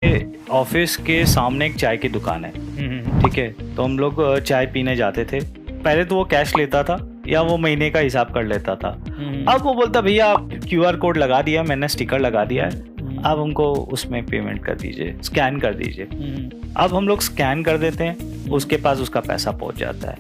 Office के सामने एक चाय की दुकान है। ठीक है, तो हम लोग चाय पीने जाते थे। पहले तो वो कैश लेता था या वो महीने का हिसाब कर लेता था। अब वो बोलता भैया आप क्यूआर कोड लगा दिया, मैंने स्टिकर लगा दिया है, अब हमको उसमें पेमेंट कर दीजिए, स्कैन कर दीजिए। अब हम लोग स्कैन कर देते हैं, उसके पास उसका पैसा पहुंच जाता है।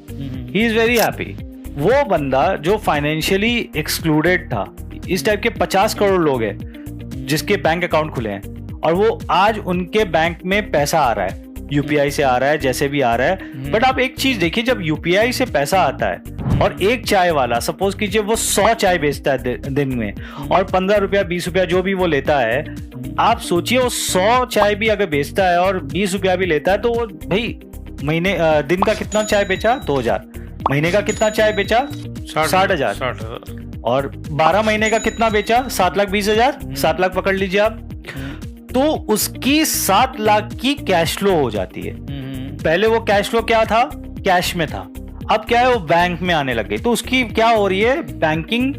He is very happy. वो बंदा जो फाइनेंशियली एक्सक्लूडेड था, इस टाइप के 50 करोड़ लोग हैं जिसके बैंक अकाउंट खुले हैं और वो आज उनके बैंक में पैसा आ रहा है, यूपीआई से आ रहा है, जैसे भी आ रहा है। बट आप एक चीज देखिए, जब यूपीआई से पैसा आता है और एक चाय वाला सपोज कीजिए वो 100 चाय बेचता है दिन में और 15 रुपया 20 रुपया जो भी वो लेता है, आप सोचिए वो 100 चाय भी अगर बेचता है और 20 रुपया भी लेता है तो वो भाई महीने दिन का कितना चाय बेचा? 2000। महीने का कितना चाय बेचा? 60,000। और 12 महीने का कितना बेचा? 7,20,000। 7 लाख पकड़ लीजिए आप। तो उसकी 7 लाख की कैश फ्लो हो जाती है। पहले वो कैश फ्लो क्या था? कैश में था। अब क्या है, वो बैंक में आने लग गई। तो उसकी क्या हो रही है? बैंकिंग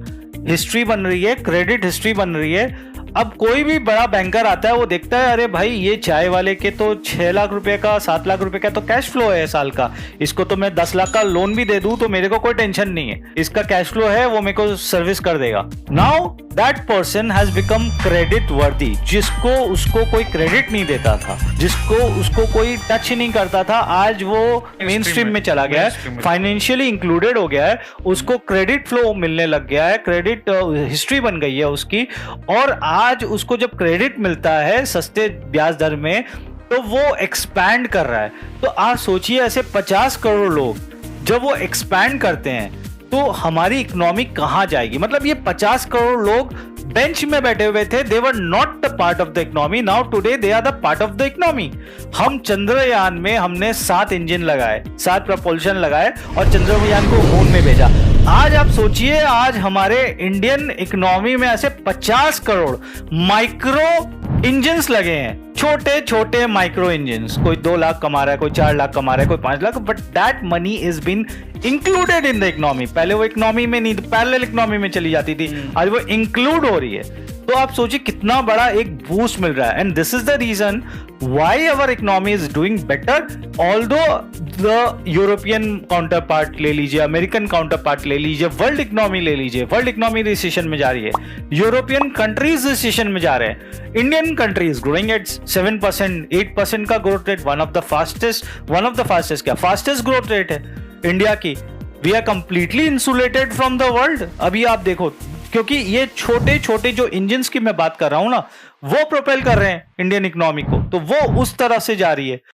हिस्ट्री बन रही है, क्रेडिट हिस्ट्री बन रही है। अब कोई भी बड़ा बैंकर आता है, वो देखता है अरे भाई ये चाय वाले के तो 6 लाख रुपए का, 7 लाख रुपए का तो कैश फ्लो है साल का, इसको तो मैं 10 लाख का लोन भी दे दूं तो मेरे को कोई टेंशन नहीं है, इसका कैश फ्लो है, वो मेरे को सर्विस कर देगा। Now that person has become credit वर्दी। जिसको उसको कोई क्रेडिट नहीं देता था, जिसको उसको कोई टच नहीं करता था, आज वो मेन स्ट्रीम में चला गया है, फाइनेंशियली इंक्लूडेड हो गया है, उसको क्रेडिट फ्लो मिलने लग गया है, क्रेडिट हिस्ट्री बन गई है उसकी। और आज उसको जब क्रेडिट मिलता है सस्ते ब्याज दर में तो वो एक्सपैंड कर रहा है। तो आप सोचिए ऐसे 50 करोड़ लोग जब वो एक्सपैंड करते हैं तो हमारी इकोनॉमी कहां जाएगी? मतलब ये 50 करोड़ लोग बेंच में बैठे हुए थे, they were not the part of the economy, now today they are the part of the economy. हम चंद्रयान में हमने 7 इंजन लगाए, 7 प्रपोल्शन लगाए और चंद्रयान को मून में भेजा। आज आप सोचिए, आज हमारे इंडियन इकोनॉमी में ऐसे 50 करोड़ माइक्रो इंजन्स लगे हैं, छोटे छोटे माइक्रो इंजन्स। कोई 2 लाख कमा रहा है, कोई 4 लाख कमा रहा है, कोई 5 lakh, but that money is been included in the economy. पहले वो इकोनॉमी में नहीं, पैरेलल इकोनॉमी में चली जाती थी, आज वो इंक्लूड हो रही है। तो आप सोचिए कितना बड़ा एक बूस्ट मिल रहा है। And this is the reason why our economy is doing better, although the European counterpart ले लीजिए, अमेरिकन काउंटर पार्ट ले लीजिए, वर्ल्ड इकोनॉमी ले लीजिए, वर्ल्ड इकोनॉमी रिसेशन में जा रही है, यूरोपियन कंट्रीज रिसेशन में जा रहे हैं, इंडियन कंट्रीज ग्रोइंग एट 7%, 8% का growth rate, one of the fastest क्या फास्टेस्ट ग्रोथ रेट है इंडिया की। We are completely insulated from the world. अभी आप देखो, क्योंकि ये छोटे छोटे जो इंजन्स की मैं बात कर रहा हूं ना, वो प्रोपेल कर रहे हैं इंडियन इकोनॉमी को, तो वो उस तरफ से जा रही है।